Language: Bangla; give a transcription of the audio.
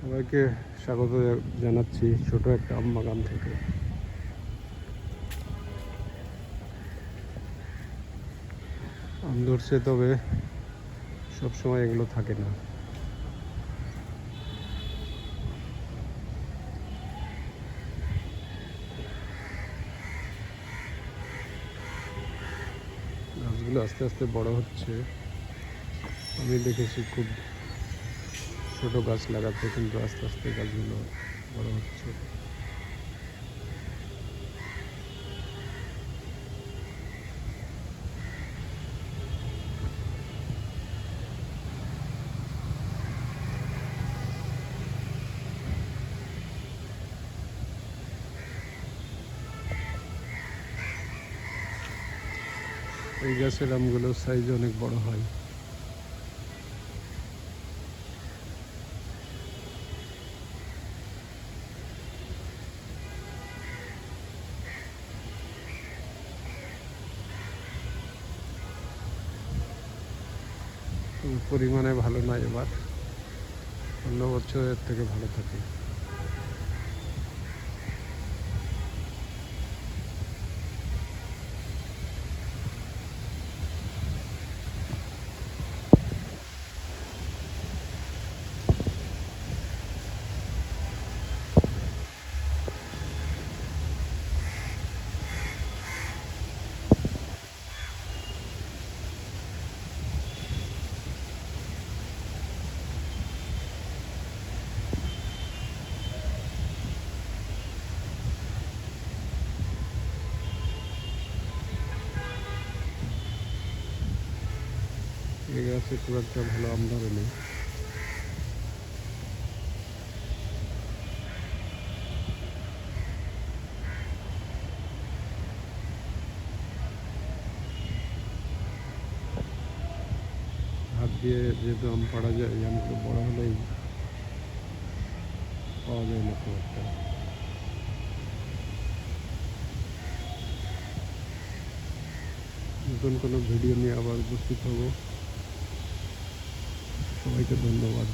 সবাইকে স্বাগত জানাচ্ছি ছোট একটা আম বাগান থেকে। আম ধরছে, তবে সবসময় এগুলো থাকে না। গাছগুলো আস্তে আস্তে বড় হচ্ছে। আমি দেখেছি খুব ছোট গাছ লাগাতে, কিন্তু আস্তে আস্তে গাছগুলো বড় হচ্ছে। এই গাছের আমগুলোর সাইজ অনেক বড় হয়। পরিমাণে ভালো নয় এবার, অন্য বছরের থেকে ভালো থাকে। এই গাছে খুব একটা ভালো আম ধরেনি। হাত দিয়ে যেহেতু আম পাড়া যায়, এই আমগুলো বড় হলেই পাওয়া যায় না খুব একটা। নতুন কোনো ভিডিও নিয়ে আবার উপস্থিত হব। সবাইকে ধন্যবাদ।